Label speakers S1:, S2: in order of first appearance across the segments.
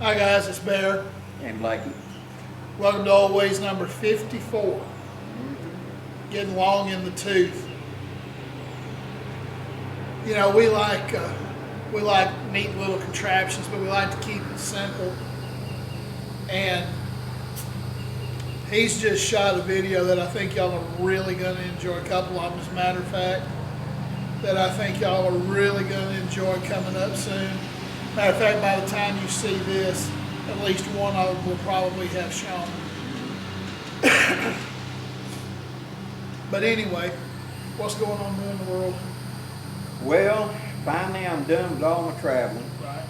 S1: Hi guys, it's Bear.
S2: And Blackie.
S1: Welcome to Old Wayz number 54. Getting long in the tooth. You know, we like neat little contraptions, but we like to keep it simple. And he's just shot a video that I think y'all are really going to enjoy. A couple of them, as a matter of fact, that I think y'all are really going to enjoy coming up soon. Matter of fact, by the time you see this, at least one of them will probably have shown. But anyway, what's going on new in the world?
S2: Well, finally I'm done with all my traveling.
S1: Right.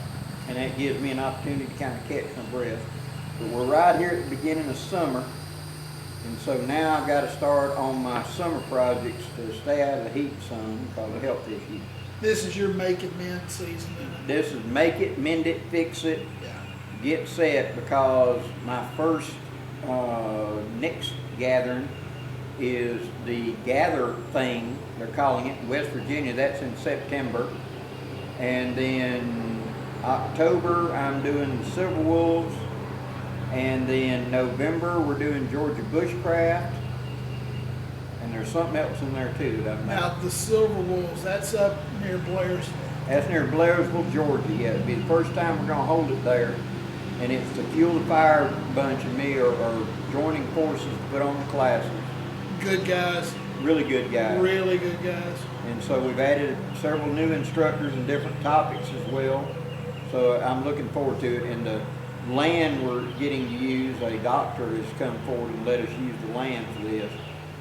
S2: And that gives me an opportunity to kind of catch my breath. But we're right here at the beginning of summer. And so now I've got to start on my summer projects to stay out of the heat some because of health issues.
S1: This is your make it mend season, isn't it?
S2: This is make it, mend it, fix it,
S1: Yeah.
S2: get set, because my first next gathering is the gather thing, they're calling it, in West Virginia. That's in September. And then October I'm doing the Silver Wolves. And then November we're doing Georgia Bushcraft. And there's something else in there too that I'm not.
S1: Now the Silver Wolves, that's up near Blairsville.
S2: That's near Blairsville, Georgia. Yeah, it'll be the first time we're gonna hold it there. And it's the Fuel the Fire bunch and me are joining forces to put on the classes.
S1: Good guys.
S2: Really good guys.
S1: Really good guys.
S2: And so we've added several new instructors and different topics as well. So I'm looking forward to it. And the land we're getting to use, a doctor has come forward and let us use the land for this.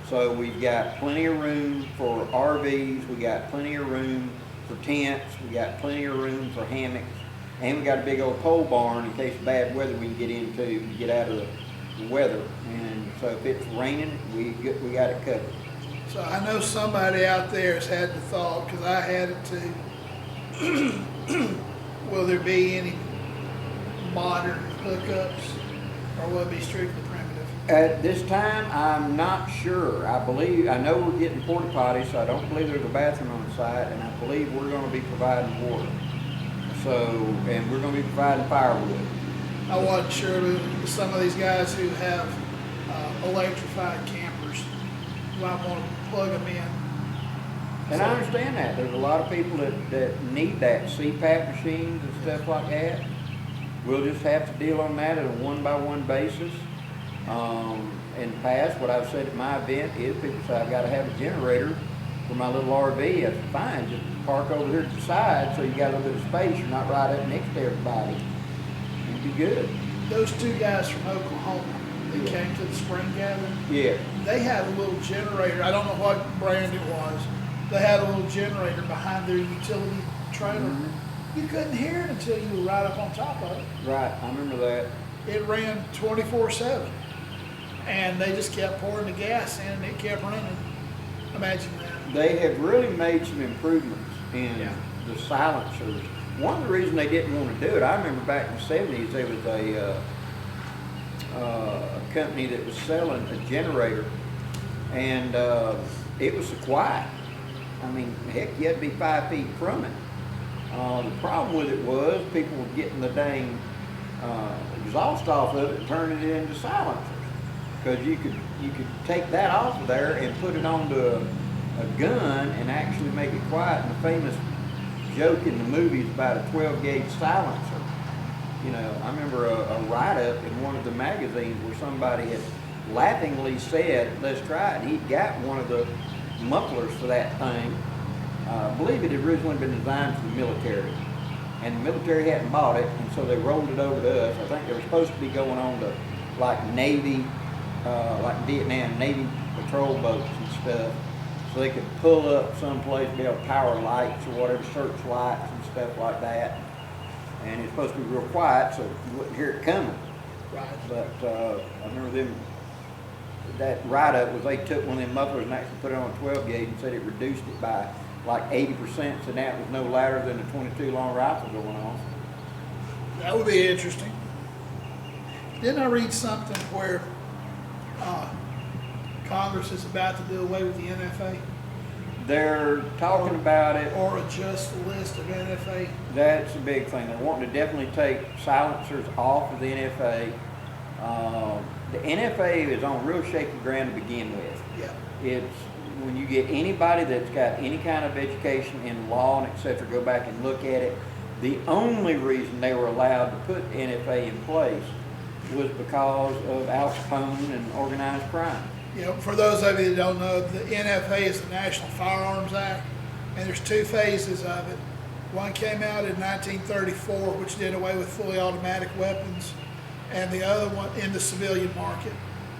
S2: So we've got plenty of room for RVs, we got plenty of room for tents, we got plenty of room for hammocks, and we got a big old pole barn in case of bad weather we can get into to get out of the weather. And so if it's raining, we got it covered.
S1: So I know somebody out there has had the thought, because I had it too, will there be any modern hookups, or will it be strictly primitive?
S2: At this time, I'm not sure. I know we're getting porta potties, so I don't believe there's a bathroom on the site, and I believe we're going to be providing water. So, and we're going to be providing firewood.
S1: I wasn't sure with some of these guys who have electrified campers, you might want to plug them in.
S2: And I understand that. There's a lot of people that need that, CPAP machines and stuff like that. We'll just have to deal on that at a one-by-one basis. In the past, what I've said at my event is people say I've got to have a generator for my little RV. That's fine. Just park over here to the side so you got a little bit of space. You're not right up next to everybody. You'd be good.
S1: Those two guys from Oklahoma that came to the spring gathering,
S2: Yeah.
S1: they had a little generator. I don't know what brand it was. They had a little generator behind their utility trailer.
S2: Mm-hmm.
S1: You couldn't hear it until you were right up on top of it.
S2: Right. I remember that.
S1: It ran 24/7. And they just kept pouring the gas in and it kept running. Imagine that.
S2: They have really made some improvements in
S1: Yeah.
S2: the silencers. One of the reasons they didn't want to do it, I remember back in the 70s, there was a company that was selling a generator, and it was so quiet. I mean, heck, you had to be 5 feet from it. The problem with it was people were getting the dang exhaust off of it and turning it into silencers. Because you could take that off of there and put it onto a gun and actually make it quiet. And the famous joke in the movies about a 12-gauge silencer. You know, I remember a write-up in one of the magazines where somebody had laughingly said, let's try it. He'd got one of the mufflers for that thing. I believe it had originally been designed for the military. And the military hadn't bought it, and so they rolled it over to us. I think they were supposed to be going on to like Navy, like Vietnam, Navy patrol boats and stuff, so they could pull up someplace, be able to power lights or whatever, searchlights and stuff like that. And it's supposed to be real quiet, so you wouldn't hear it coming.
S1: Right.
S2: But I remember that write-up was they took one of them mufflers and actually put it on a 12 gauge and said it reduced it by like 80%, so now it was no louder than a 22 long rifle going off.
S1: That would be interesting. Didn't I read something where Congress is about to do away with the NFA?
S2: They're talking about it.
S1: Or adjust the list of NFA.
S2: That's a big thing. They're wanting to definitely take silencers off of the NFA. The NFA is on real shaky ground to begin with.
S1: Yeah.
S2: It's when you get anybody that's got any kind of education in law and et cetera, go back and look at it. The only reason they were allowed to put NFA in place was because of Al Capone and organized crime.
S1: You know, for those of you that don't know, the NFA is the National Firearms Act, and there's two phases of it. One came out in 1934, which did away with fully automatic weapons, and the other one in the civilian market.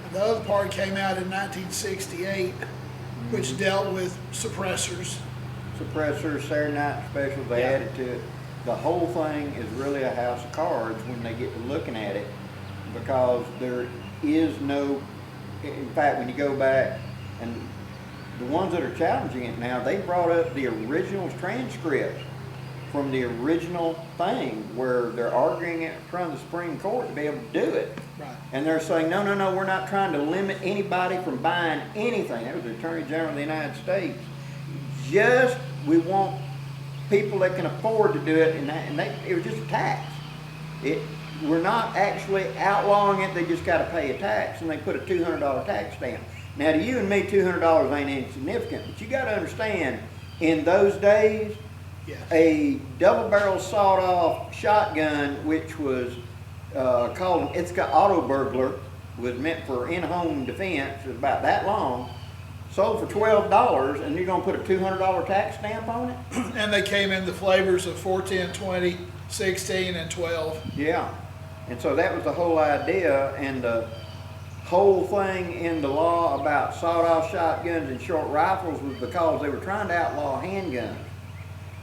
S1: And the other part came out in 1968, which dealt with suppressors.
S2: Suppressors, Saturday night specials, they added to it. The whole thing is really a house of cards when they get to looking at it, because there is no, in fact, when you go back, and the ones that are challenging it now, they brought up the original transcripts from the original thing where they're arguing it in front of the Supreme Court to be able to do it.
S1: Right.
S2: And they're saying, no, no, no, we're not trying to limit anybody from buying anything. That was the Attorney General of the United States. Just, we want people that can afford to do it, and it was just a tax. We're not actually outlawing it, they just got to pay a tax, and they put a $200 tax stamp. Now to you and me, $200 ain't insignificant, but you got to understand, in those days,
S1: Yes.
S2: a double-barrel sawed-off shotgun, which was called an Ithaca auto burglar, was meant for in-home defense, it was about that long, sold for $12, and you're going to put a $200 tax stamp on it?
S1: And they came in the flavors of 410, 20, 16, and 12.
S2: Yeah, and so that was the whole idea, and the whole thing in the law about sawed-off shotguns and short rifles was because they were trying to outlaw handguns.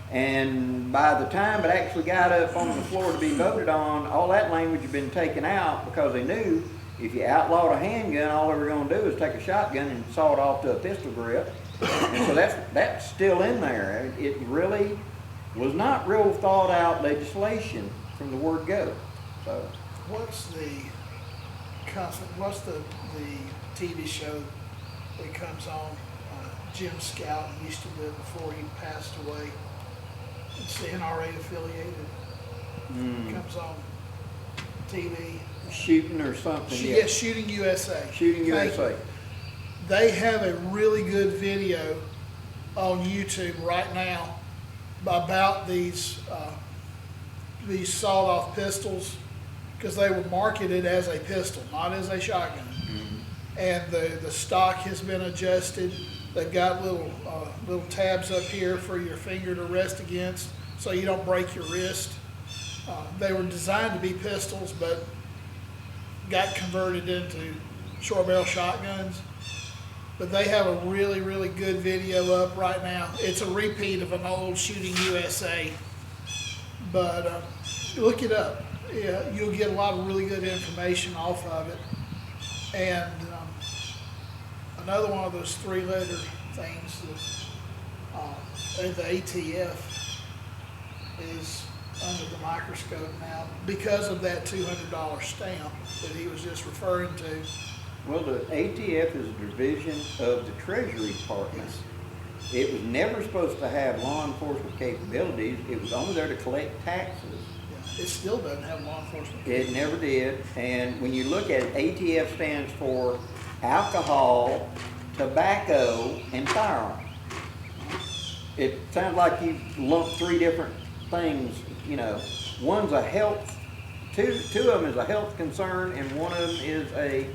S2: And by the time it actually got up on the floor to be voted on, all that language had been taken out because they knew if you outlawed a handgun, all they were going to do is take a shotgun and saw it off to a pistol grip. And so that's still in there. It really was not real thought out legislation from the word go. So
S1: What's the TV show that comes on? Jim Scout used to do it before he passed away. It's the NRA affiliated. Comes on TV.
S2: shooting or something.
S1: Yeah, Shooting USA.
S2: Shooting
S1: Thank
S2: USA.
S1: you. They have a really good video on YouTube right now about these sawed-off pistols, because they were marketed as a pistol, not as a shotgun. And the stock has been adjusted. They've got little tabs up here for your finger to rest against so you don't break your wrist. They were designed to be pistols, but got converted into short barrel shotguns. But they have a really, really good video up right now. It's a repeat of an old Shooting USA. But look it up. Yeah, you'll get a lot of really good information off of it. And another one of those three-letter things that the ATF is under the microscope now because of that $200 stamp that he was just referring to.
S2: Well, the ATF is a division of the Treasury Department. It was never supposed to have law enforcement capabilities. It was only there to collect taxes.
S1: Yeah, it still doesn't have law enforcement.
S2: It never did. And when you look at it, ATF stands for alcohol, tobacco, and firearms. It sounds like you lumped three different things, you know. One's a health, two of them is a health concern, and one of them is a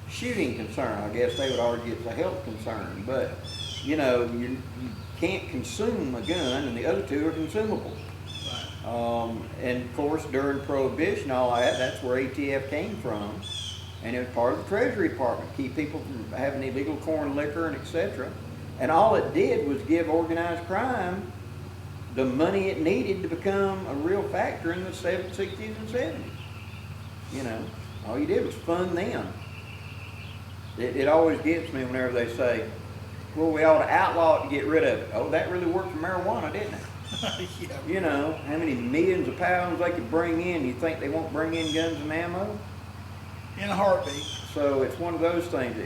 S2: shooting concern. I guess they would argue it's a health concern, but you know, you can't consume a gun, and the other two are consumables.
S1: Right.
S2: And of course, during Prohibition, all that, that's where ATF came from, and it was part of the Treasury Department, keep people from having illegal corn liquor and etc. And all it did was give organized crime the money it needed to become a real factor in the 60s and 70s. You know, all you did was fund them. It always gets me whenever they say, well, we ought to outlaw it and get rid of it. Oh, that really worked for marijuana, didn't it?
S1: Yeah.
S2: You know, how many millions of pounds they could bring in. You think they won't bring in guns and ammo?
S1: In a heartbeat.
S2: So it's one of those things.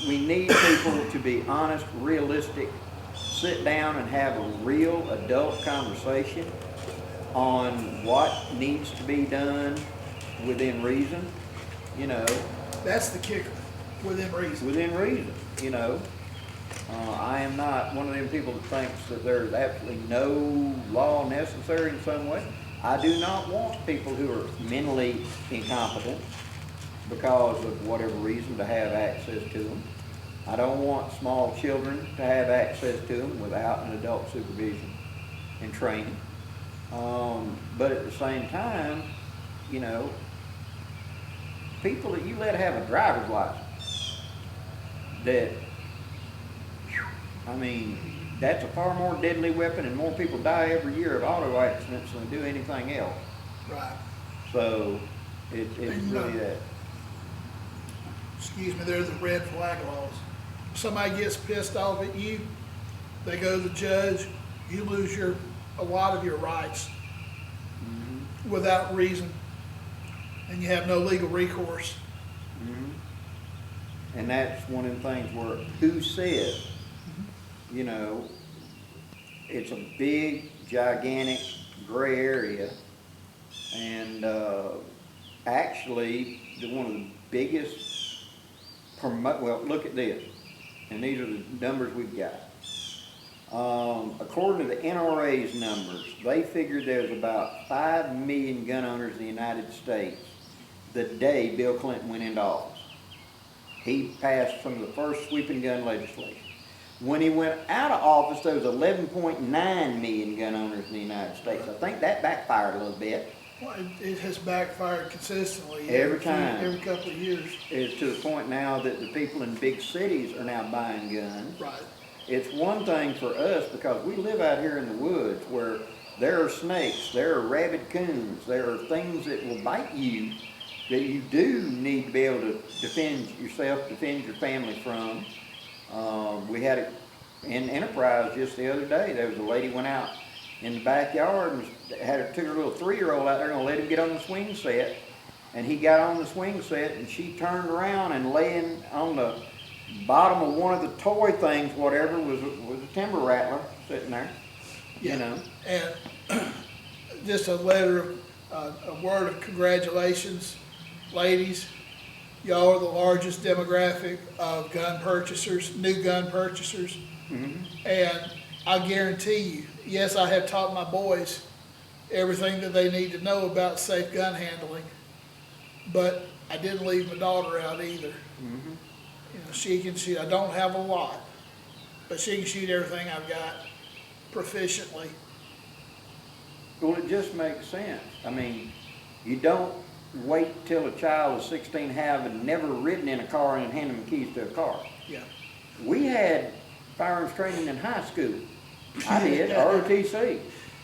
S2: We need people to be honest, realistic sit down and have a real adult conversation on what needs to be done within reason, you know.
S1: That's the kicker, within reason.
S2: Within reason, you know. I am not one of them people that thinks that there's absolutely no law necessary in some way. I do not want people who are mentally incompetent because of whatever reason to have access to them. I don't want small children to have access to them without an adult supervision and training. But at the same time, you know, people that you let have a driver's license, that, I mean, that's a far more deadly weapon, and more people die every year of auto accidents than do anything else.
S1: Right.
S2: So it's really that.
S1: Excuse me, they're the red flag laws. Somebody gets pissed off at you, they go to the judge, you lose a lot of your rights without reason, and you have no legal recourse.
S2: And that's one of the things where who said, you know, it's a big, gigantic gray area, and actually one of the biggest well, look at this, and these are the numbers we've got. According to the NRA's numbers, they figured there's about 5 million gun owners in the United States the day Bill Clinton went into office. He passed some of the first sweeping gun legislation. When he went out of office, there was 11.9 million gun owners in the United States. I think that backfired a little bit.
S1: Well, it has backfired consistently.
S2: Every time.
S1: Every couple of years.
S2: It's to the point now that the people in big cities are now buying guns.
S1: Right.
S2: It's one thing for us because we live out here in the woods where there are snakes, there are rabid coons, there are things that will bite you that you do need to be able to defend yourself, defend your family from. We had it in Enterprise just the other day. There was a lady went out in the backyard and took her little 3-year-old out there and let him get on the swing set. And he got on the swing set and she turned around and laying on the bottom of one of the toy things, whatever, was a timber rattler sitting there.
S1: Yeah.
S2: You know.
S1: And just a word of congratulations, ladies. Y'all are the largest demographic of gun purchasers, new gun purchasers. And I guarantee you, yes, I have taught my boys everything that they need to know about safe gun handling, but I didn't leave my daughter out either. You know, she can shoot. I don't have a lot, but she can shoot everything I've got proficiently.
S2: Well, it just makes sense. I mean, you don't wait till a child is 16, have never ridden in a car and hand them the keys to a car.
S1: Yeah.
S2: We had firearms training in high school. I did, ROTC.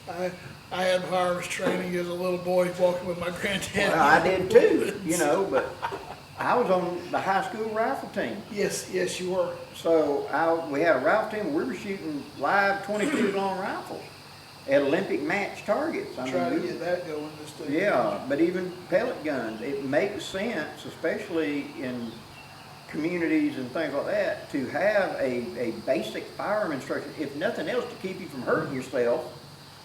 S1: I had firearms training as a little boy walking with my granddad.
S2: Well, I did too, you know, but I was on the high school rifle team.
S1: Yes, you were.
S2: So we had a rifle team. We were shooting live 22 long rifles at Olympic match targets.
S1: Try to get that going this day.
S2: Yeah, but even pellet guns, it makes sense, especially in communities and things like that, to have a basic firearm instruction, if nothing else, to keep you from hurting yourself,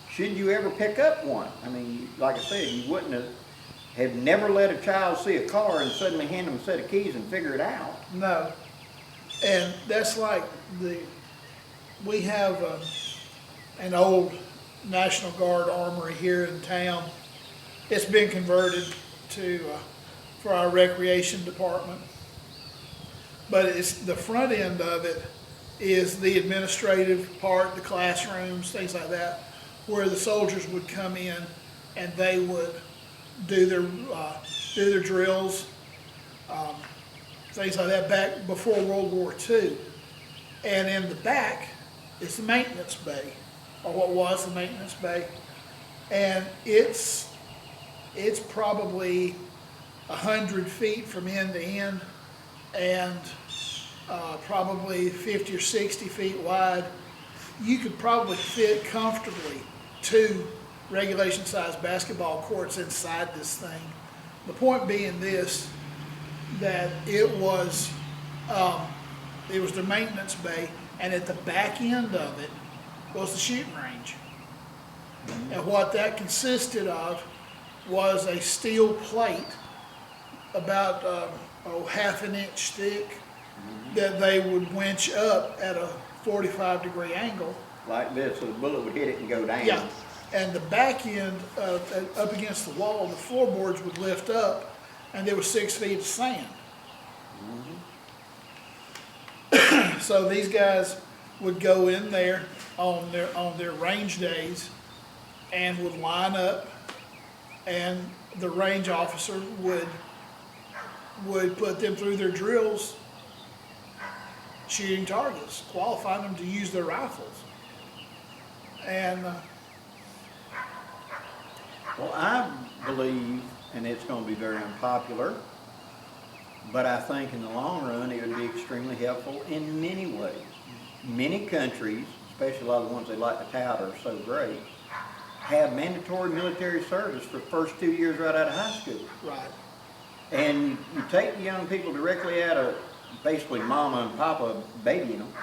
S2: should you ever pick up one. I mean, like I said, you wouldn't have never let a child see a car and suddenly hand them a set of keys and figure it out.
S1: No. And that's like we have an old National Guard armory here in town. It's been converted for our recreation department. But it's the front end of it is the administrative part, the classrooms, things like that, where the soldiers would come in and they would do their drills, things like that back before World War II. And in the back is the maintenance bay, or what was the maintenance bay. And it's probably 100 feet from end to end, and probably 50 or 60 feet wide. You could probably fit comfortably 2 regulation size basketball courts inside this thing. The point being this, that it was the maintenance bay, and at the back end of it was the shooting range. And what that consisted of was a steel plate about half an inch thick that they would winch up at a 45-degree angle.
S2: Like this, so the bullet would hit it and go down.
S1: Yeah, and the back end, up against the wall, the floorboards would lift up, and there was 6 feet of sand. So these guys would go in there on their range days and would line up, and the range officer would put them through their drills, shooting targets, qualifying them to use their rifles. And
S2: Well, I believe, and it's going to be very unpopular, but I think in the long run it would be extremely helpful in many ways. Many countries, especially a lot of the ones they like to tout are so great, have mandatory military service for the first 2 years right out of high school.
S1: right,
S2: And you take the young people directly out of basically mama and papa babying them,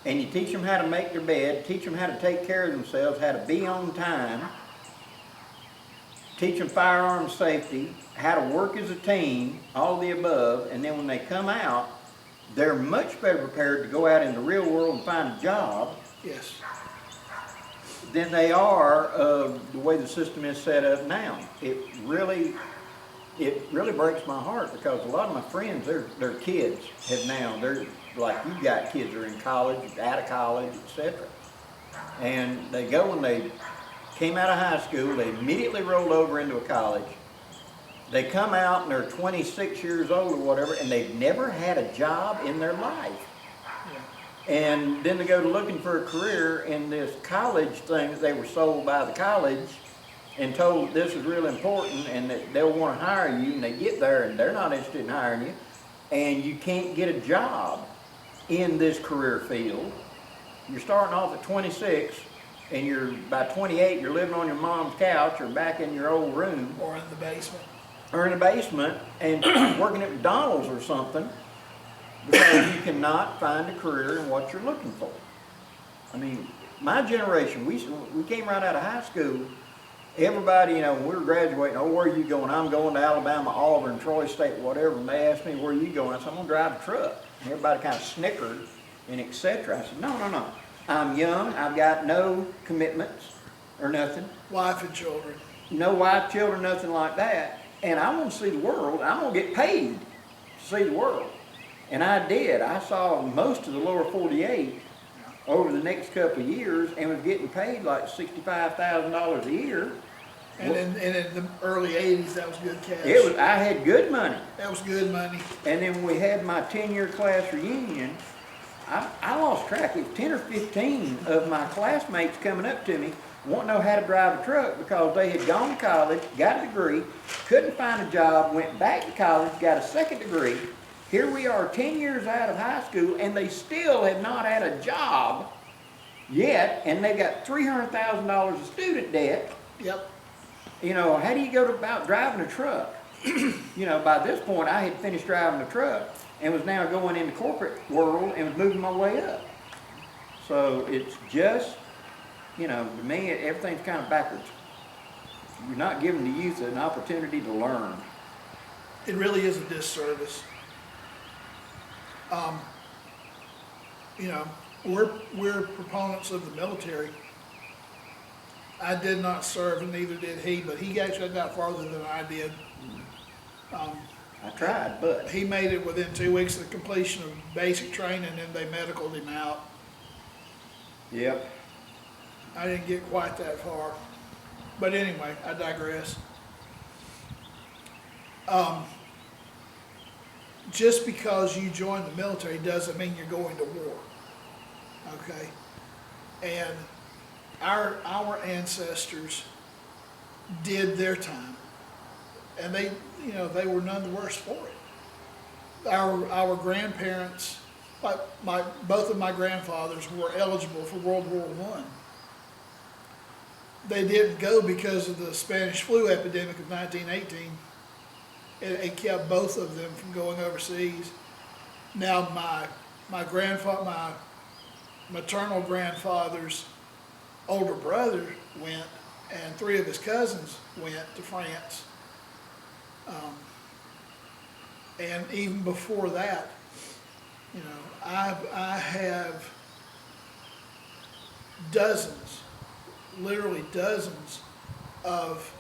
S2: and you teach them how to make their bed, teach them how to take care of themselves, how to be on time, teach them firearm safety, how to work as a team, all the above, and then when they come out, they're much better prepared to go out in the real world and find a job
S1: yes,
S2: than they are of the way the system is set up now. It really breaks my heart because a lot of my friends, their kids have now, they're like you've got kids that are in college, out of college, etc. And they go when they came out of high school, they immediately rolled over into a college. They come out and they're 26 years old or whatever, and they've never had a job in their life.
S1: yeah,
S2: And then they go to looking for a career in this college thing that they were sold by the college and told this is really important and that they'll want to hire you, and they get there and they're not interested in hiring you, and you can't get a job in this career field. You're starting off at 26 and you're by 28 you're living on your mom's couch or back in your old room
S1: or in the basement.
S2: or in a basement and working at McDonald's or something because you cannot find a career in what you're looking for. I mean, my generation, we came right out of high school. Everybody, you know, when we were graduating, oh, where are you going? I'm going to Alabama, Auburn, Troy State, whatever. And they asked me, where are you going? I said, I'm going to drive a truck. And everybody kind of snickered and etc. I said, no. I'm young. I've got no commitments or nothing.
S1: Wife and children.
S2: No wife, children, nothing like that. And I want to see the world. I'm going to get paid to see the world. And I did. I saw most of the lower 48 over the next couple of years and was getting paid like $65,000 a year.
S1: And in the early 80s, that was good cash.
S2: I had good money.
S1: That was good money.
S2: And then when we had my 10-year class reunion, I lost track. It was 10 or 15 of my classmates coming up to me wanting to know how to drive a truck because they had gone to college, got a degree, couldn't find a job, went back to college, got a second degree. Here we are 10 years out of high school and they still have not had a job yet, and they've got $300,000 of student debt.
S1: Yep.
S2: You know, how do you go about driving a truck? You know, by this point I had finished driving a truck and was now going into corporate world and was moving my way up. So it's just, you know, to me everything's kind of backwards. You're not giving the youth an opportunity to learn.
S1: It really is a disservice. You know, we're proponents of the military. I did not serve, and neither did he, but he actually got farther than I did.
S2: I tried, but
S1: He made it within 2 weeks of the completion of basic training, and they medicaled him out.
S2: yep.
S1: I didn't get quite that far. But anyway, I digress. Just because you join the military doesn't mean you're going to war. Okay? And our ancestors did their time. And they were none the worse for it. Our grandparents, both of my grandfathers were eligible for World War I. They didn't go because of the Spanish flu epidemic of 1918. It kept both of them from going overseas. Now my maternal grandfathers older brother went, and 3 of his cousins went to France. And even before that, you know, I have dozens, literally dozens of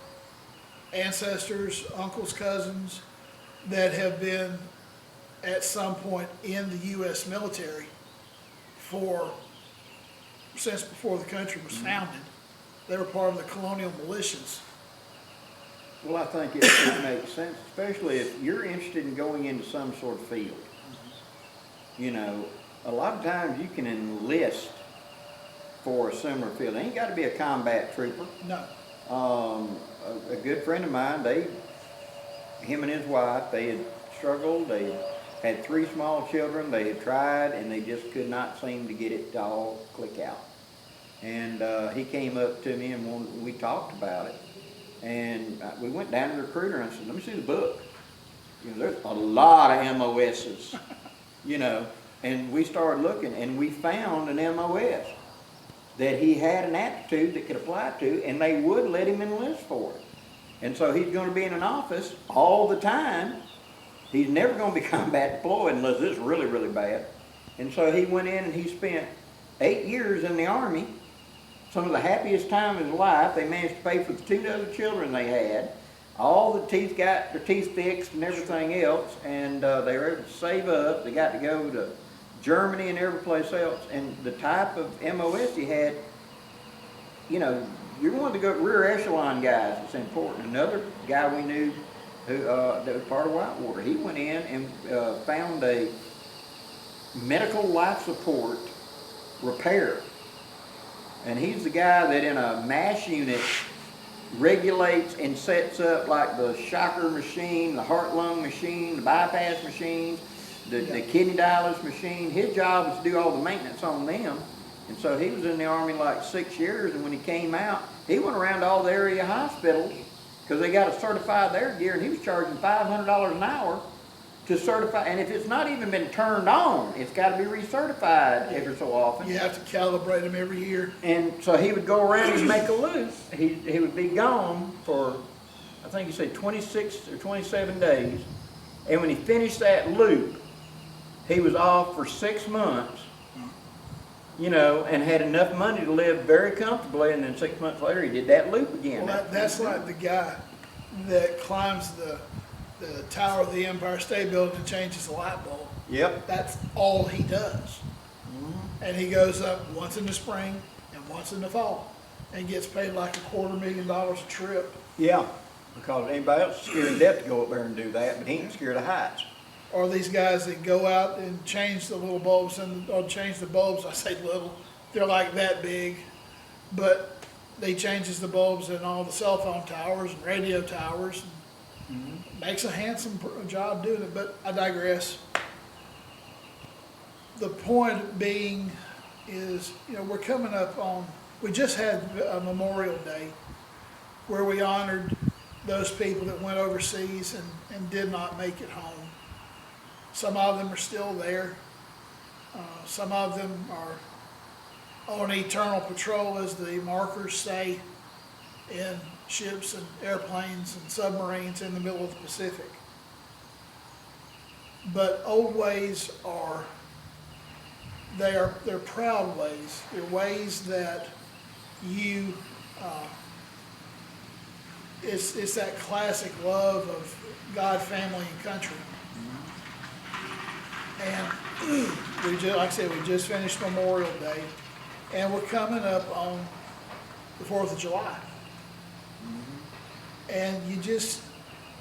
S1: ancestors, uncles, cousins that have been at some point in the U.S. military since before the country was founded. They were part of the colonial militias.
S2: Well, I think it makes sense, especially if you're interested in going into some sort of field. You know, a lot of times you can enlist for a similar field. It ain't got to be a combat trooper.
S1: No.
S2: A good friend of mine, him and his wife, they had struggled. They had 3 small children. They had tried, and they just could not seem to get it to all click out. And he came up to me, and we talked about it. And we went down to the recruiter, and I said, let me see the book. You know, there's a lot of MOSs, you know. And we started looking, and we found an MOS that he had an aptitude that could apply to, and they would let him enlist for it. And so he's going to be in an office all the time. He's never going to be combat deployed unless it's really, really bad. And so he went in and he spent 8 years in the Army, some of the happiest time of his life. They managed to pay for the 2 other children they had. All the teeth got their teeth fixed and everything else, and they were able to save up. They got to go to Germany and every place else. And the type of MOS he had, you know, you're one of the rear echelon guys. It's important. Another guy we knew who that was part of Whitewater, he went in and found a medical life support repair. And he's the guy that in a MASH unit regulates and sets up like the shocker machine, the heart-lung machine, the bypass machines, the kidney dialysis machine. His job was to do all the maintenance on them. And so he was in the Army like 6 years, and when he came out, he went around to all the area hospitals because they got to certify their gear, and he was charging $500 an hour to certify. And if it's not even been turned on, it's got to be recertified every so often.
S1: You have to calibrate them every year.
S2: And so he would go around and make a loop. He would be gone for, I think he said 26 or 27 days. And when he finished that loop, he was off for 6 months, you know, and had enough money to live very comfortably. And then 6 months later, he did that loop again.
S1: Well, that's like the guy that climbs the tower of the Empire State Building and changes the light bulb.
S2: Yep.
S1: That's all he does. And he goes up once in the spring and once in the fall and gets paid like $250,000 a trip.
S2: Yeah, because anybody else is scared to death to go up there and do that, but he ain't scared of heights.
S1: Or these guys that go out and change the little bulbs or change the bulbs. I say little, they're like that big, but they changes the bulbs in all the cell phone towers and radio towers. And makes a handsome job doing it, but I digress. The point being is, you know, we're coming up on, we just had a Memorial Day where we honored those people that went overseas and did not make it home. Some of them are still there. Some of them are on eternal patrol, as the markers say, in ships and airplanes and submarines in the middle of the Pacific. But Old Wayz they're proud ways. They're ways that you, it's that classic love of God, family, and country. And like I said, we just finished Memorial Day, and we're coming up on the 4th of July. And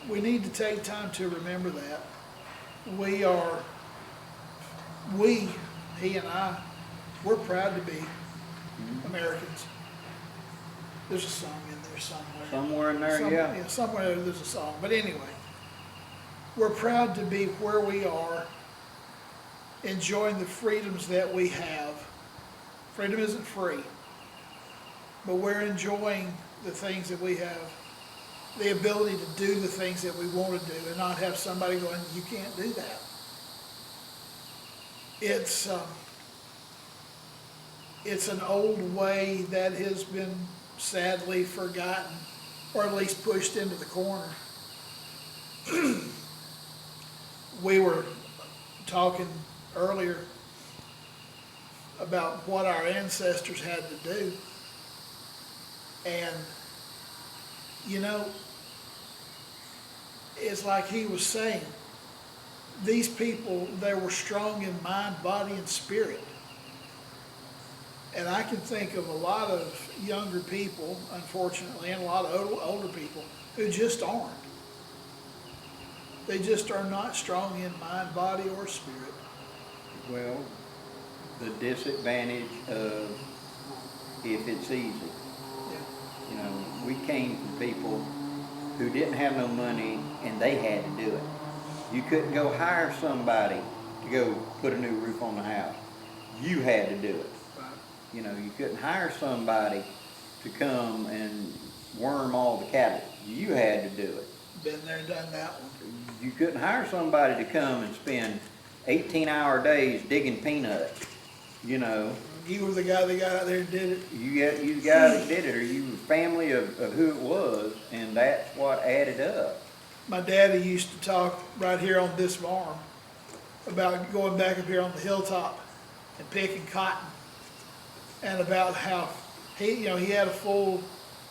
S1: we need to take time to remember that. He and I, we're proud to be Americans. There's a song in there somewhere.
S2: Somewhere in there, yeah.
S1: Yeah, somewhere there's a song. But anyway, we're proud to be where we are, enjoying the freedoms that we have. Freedom isn't free, but we're enjoying the things that we have, the ability to do the things that we want to do and not have somebody going, you can't do that. It's, it's an old way that has been sadly forgotten, or at least pushed into the corner. We were talking earlier about what our ancestors had to do. And, you know, it's like he was saying, these people, they were strong in mind, body, and spirit. And I can think of a lot of younger people, unfortunately, and a lot of older people who just aren't. They just are not strong in mind, body, or spirit.
S2: Well, the disadvantage of if it's easy.
S1: Yeah.
S2: You know, we came from people who didn't have no money and they had to do it. You couldn't go hire somebody to go put a new roof on the house. You had to do it.
S1: Right.
S2: You know, you couldn't hire somebody to come and worm all the cattle. You had to do it.
S1: Been there and done that one.
S2: You couldn't hire somebody to come and spend 18-hour days digging peanuts, you know.
S1: You were the guy that got out there and did it.
S2: You the guy that did it, or you were family of who it was, and that's what added up.
S1: My daddy used to talk right here on this farm about going back up here on the hilltop and picking cotton, and about how he had a full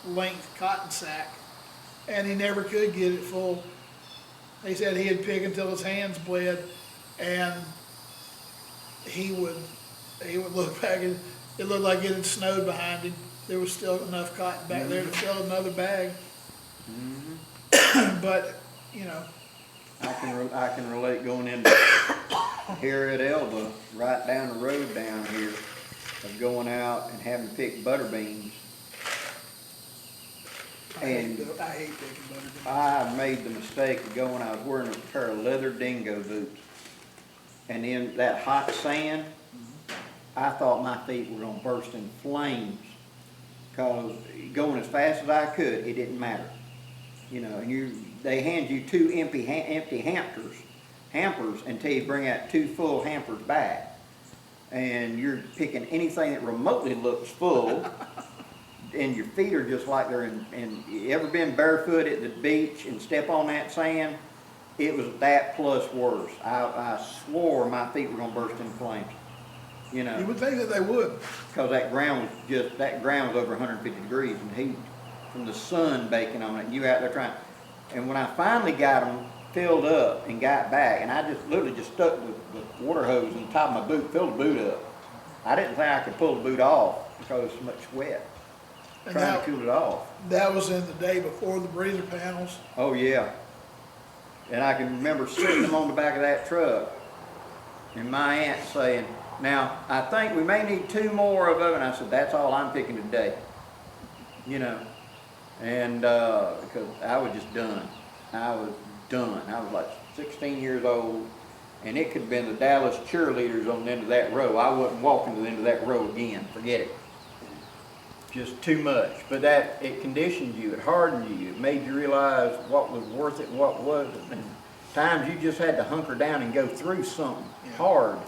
S1: length cotton sack and he never could get it full. He said he'd pick until his hands bled, and he would look back and it looked like it had snowed behind him. There was still enough cotton back there to fill another bag. Mm-hmm. But, you know.
S2: I can relate going into here at Elba, right down the road down here, of going out and having to pick butter beans.
S1: I hate picking butter beans.
S2: I made the mistake of going, I was wearing a pair of leather dingo boots. And in that hot sand, I thought my feet were gonna burst in flames. Cause going as fast as I could, it didn't matter. You know, and they hand you two empty hampers until you bring out two full hampers back. And you're picking anything that remotely looks full. And your feet are just like they're in, you ever been barefoot at the beach and step on that sand? It was that plus worse. I swore my feet were gonna burst in flames. You know.
S1: You would think that they would.
S2: Because that ground was over 150 degrees in heat from the sun baking on it. And you out there trying, and when I finally got them filled up and got back, and I just literally just stuck the water hose on the top of my boot, filled the boot up. I didn't think I could pull the boot off because it was so much sweat.
S1: And
S2: Trying to cool it off.
S1: That was in the day before the breather panels.
S2: Oh yeah. And I can remember sitting them on the back of that truck and my aunt saying, now I think we may need 2 more of them, and I said, that's all I'm picking today. You know. And because I was just done. I was done. I was like 16 years old, and it could have been the Dallas cheerleaders on the end of that row. I wasn't walking to the end of that row again. Forget it. Just too much. But it conditioned you, it hardened you, it made you realize what was worth it and what wasn't. And times you just had to hunker down and go through something hard.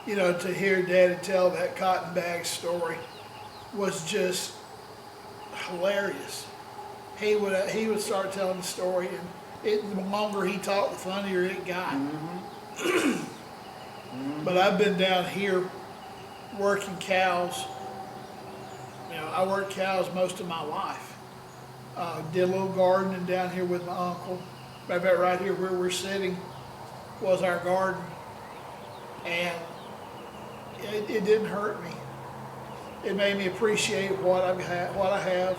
S1: You know, to hear Daddy tell that cotton bag story was just hilarious. He would start telling the story, and the longer he talked, the funnier it got. But I've been down here working cows. You know, I worked cows most of my life. Did a little gardening down here with my uncle. Right here where we're sitting was our garden. And it didn't hurt me. It made me appreciate what I have.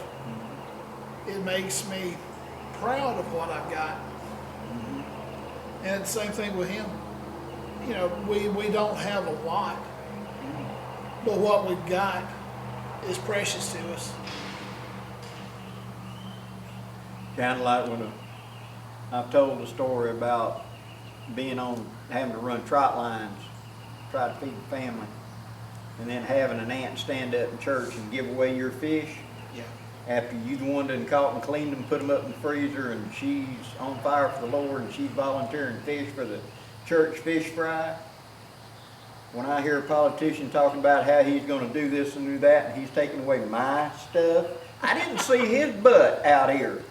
S1: It makes me proud of what I've got. And the same thing with him. You know, we don't have a lot, but what we've got is precious to us.
S2: Kind of like when I've told the story about having to run trot lines, try to feed the family, and then having an aunt stand up in church and give away your fish.
S1: Yeah.
S2: After you the one done caught and cleaned them, put them up in the freezer, and she's on fire for the Lord, and she's volunteering fish for the church fish fry. when I hear a politician talking about how he's gonna do this and do that, and he's taking away my stuff, I didn't see his butt out here.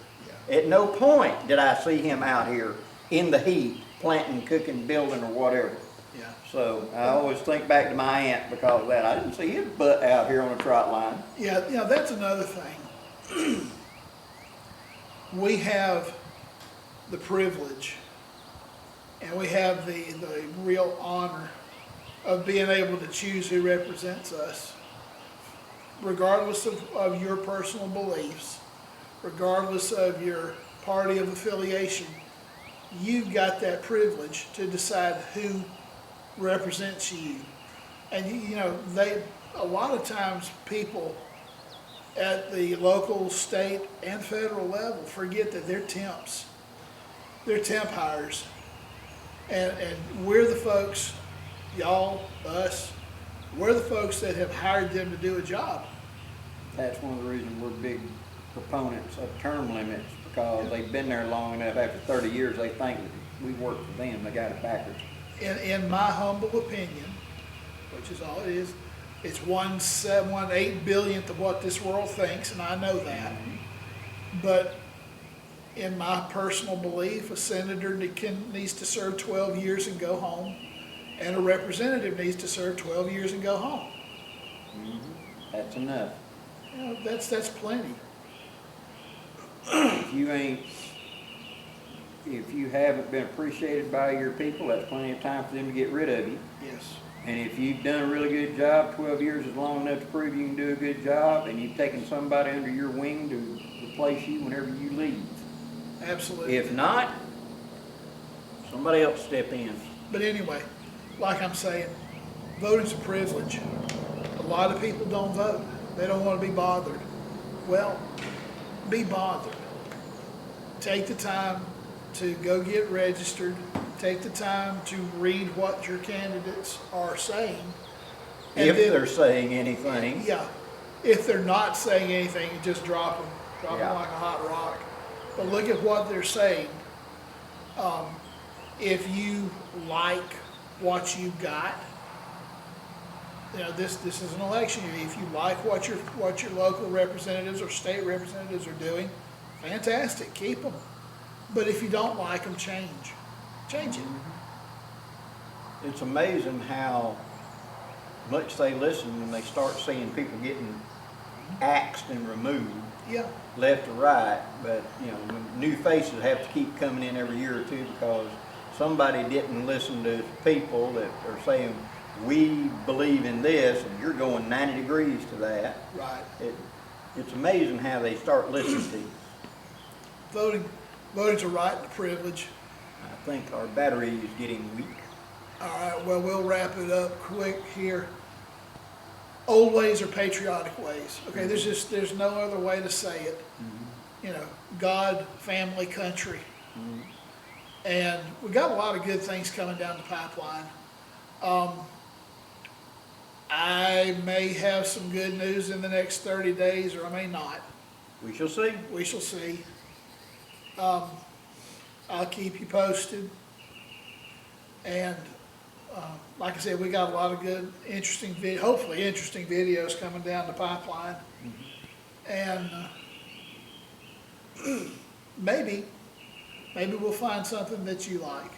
S2: At no point did I see him out here in the heat, planting, cooking, building, or whatever.
S1: Yeah.
S2: So I always think back to my aunt because of that. I didn't see his butt out here on a trot line.
S1: Yeah, that's another thing. We have the privilege and we have the real honor of being able to choose who represents us, regardless of your personal beliefs, regardless of your party of affiliation. You've got that privilege to decide who represents you. And you know, a lot of times people at the local, state, and federal level forget that they're temps. They're temp hires. And we're the folks, y'all, us, we're the folks that have hired them to do a job.
S2: That's one of the reasons we're big proponents of term limits, because they've been there long enough. After 30 years, they think that we work for them. They got it backwards.
S1: In my humble opinion, which is all it is, it's 1/8 billionth of what this world thinks, and I know that. But in my personal belief, a senator needs to serve 12 years and go home, and a representative needs to serve 12 years and go home.
S2: That's enough.
S1: You know, that's plenty.
S2: If you haven't been appreciated by your people, that's plenty of time for them to get rid of you.
S1: Yes.
S2: And if you've done a really good job, 12 years is long enough to prove you can do a good job, and you've taken somebody under your wing to replace you whenever you leave.
S1: Absolutely.
S2: If not, somebody else step in.
S1: But anyway, like I'm saying, voting's a privilege. A lot of people don't vote. They don't want to be bothered. Well, be bothered. Take the time to go get registered. Take the time to read what your candidates are saying. And
S2: If they're saying anything.
S1: Yeah. If they're not saying anything, you just drop them. Drop them
S2: Yeah.
S1: like a hot rock. But look at what they're saying. If you like what you got, you know, this is an election year. If you like what your local representatives or state representatives are doing, fantastic, keep them. But if you don't like them, change it.
S2: It's amazing how much they listen when they start seeing people getting axed and removed.
S1: Yeah.
S2: Left or right, but you know, when new faces have to keep coming in every year or two because somebody didn't listen to people that are saying, we believe in this, and you're going 90 degrees to that.
S1: Right.
S2: It's amazing how they start listening to you.
S1: Voting's a right and a privilege.
S2: I think our battery is getting weak.
S1: All right, well, we'll wrap it up quick here. Old ways or patriotic ways. Okay, there's no other way to say it. You know, God, family, country. And we got a lot of good things coming down the pipeline. I may have some good news in the next 30 days, or I may not.
S2: We shall see.
S1: We shall see. I'll keep you posted. And like I said, we got a lot of good, hopefully interesting videos coming down the pipeline. And maybe we'll find something that you like.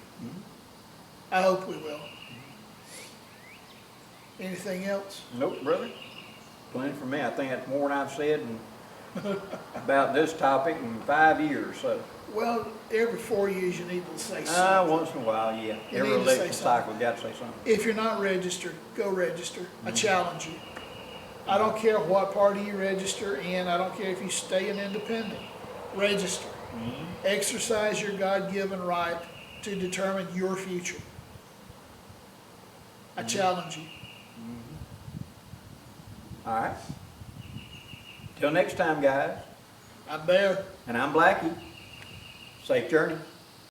S1: I hope we will. Anything else?
S2: Nope, brother. Plenty for me. I think that's more than I've said about this topic in 5 years. So.
S1: Well, every 4 years you need to say something.
S2: Once in a while, yeah.
S1: You
S2: Every
S1: need to say
S2: election cycle, you got to say something.
S1: If you're not registered, go register. I challenge you. I don't care what party you register in. I don't care if you stay an independent. Register. Exercise your God-given right to determine your future. I challenge you.
S2: All right. Till next time, guys.
S1: I'm Bear.
S2: And I'm Blackie. Safe journey.